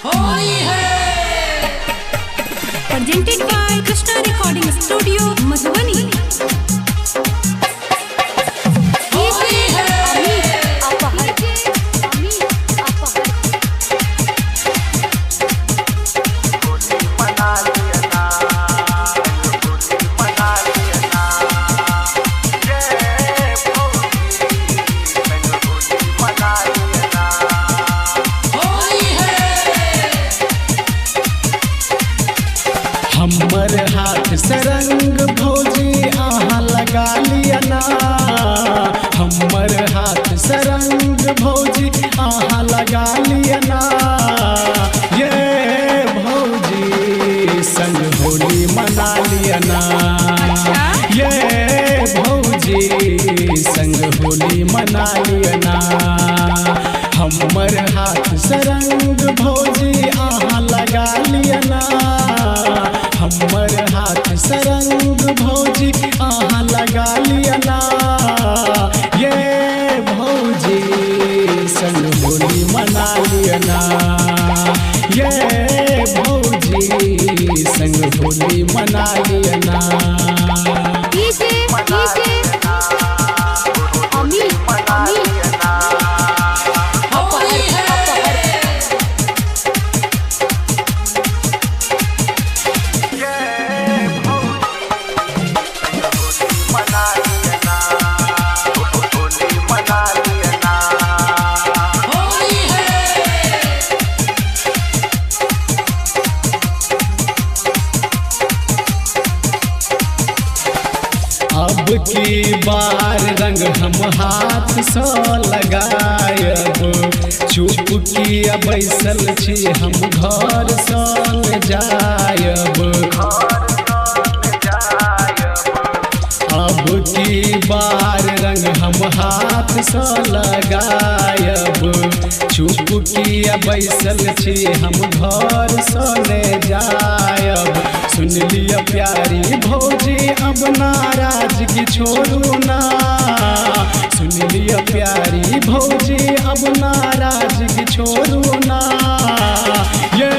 होली है। Presented by Krishna Recording Studio, Madhubani. Holi है। हमर हाथ से रंग भौजी आहाँ लगा लिया ना। हमर हाथ से रंग भौजी आहाँ लगा लिया ना। ये भौजी संग होली मना लिया ना। ये भौजी संग होली मना लिया ना। हमर हाथ से रंग भौजी आहाँ लगा लिया ना। हमर हाथ से रंग भौजी आहाँ लगा लिया ना। ये भौजी संग होली मना लिया ना। ये भौजी संग होली मना लिया ना। होली है। होली है। अब की बार रंग हम हाथ से लगायब। चुप किया बैसल छी हम घर सन जायब। अब की बार रंग हम हाथ से लगायब। चुप किया बैसल छी हम घर सन जायब। सुन लिया प्यारी भौजी अब नाराज की छोड़ू ना। सुन लिया प्यारी भौजी अब नाराज की छोड़ू ना। ये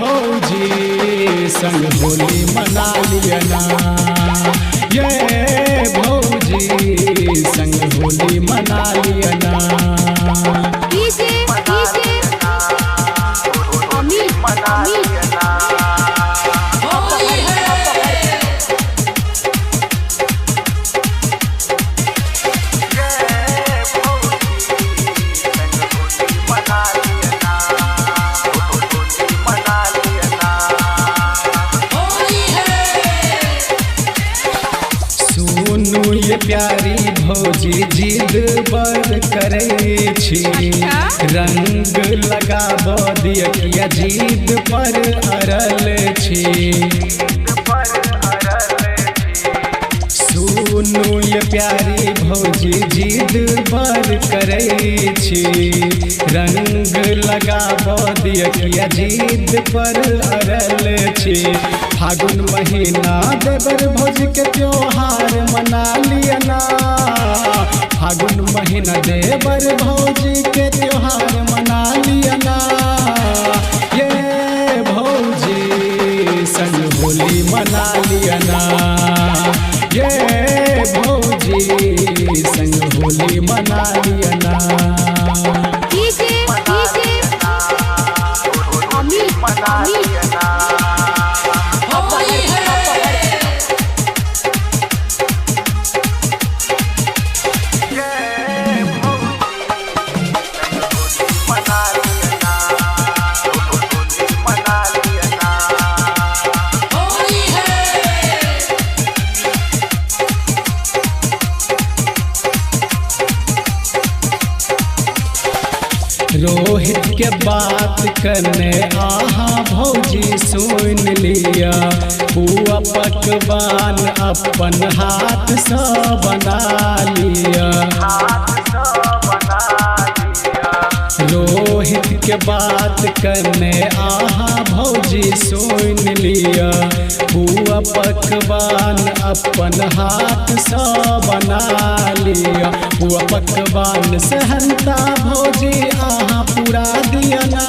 भौजी संग होली मना लिया ना। ये भौजी संग होली मना लिया ना। होली है। होली है। सुनू ये प्यारी भौजी जिद बर करे छी। रंग लगाब दिया जिद पर अरल छी। सुनू ये प्यारी भौजी जिद बर करे छी। रंग लगाब दिया जिद पर अरल छी। फागुन महीना देवर भौजी के त्योहार मना लिया ना। फागुन महीना देवर भौजी के त्योहार मना लिया ना। ये भौजी संग होली मना लिया ना। ये भौजी संग होली मना लिया ना। होली है। होली है। रोहित के बात करने आहा भौजी सुन लिया। पुआ पकवान अपन हाथ से बना लिया। रोहित के बात करने आहा भौजी सुन लिया। हुआ पकवान अपन हाथ से बना लिया। हुआ पकवान सहनता भौजी आहा पूरा दिया ना।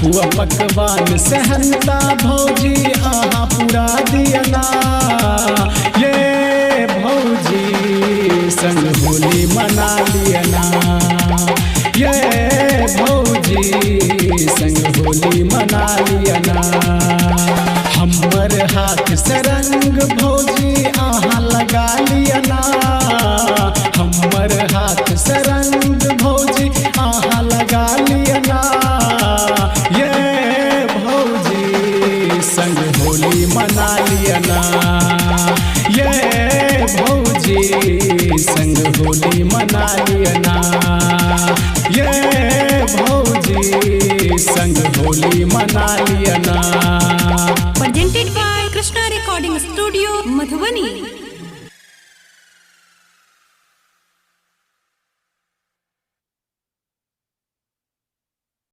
हुआ पकवान सहनता भौजी आहा पूरा दिया ना। ये भौजी संग होली मना लिया ना। ये भौजी संग होली मना लिया ना। हमर हाथ से रंग भौजी आहा लगा लिया ना। हमर हाथ से रंग भौजी आहा लगा लिया ना। ये भौजी संग होली मना लिया ना। ये भौजी संग होली मना लिया ना। ये भौजी संग होली मना लिया ना। presented by Krishna Recording Studio, Madhubani.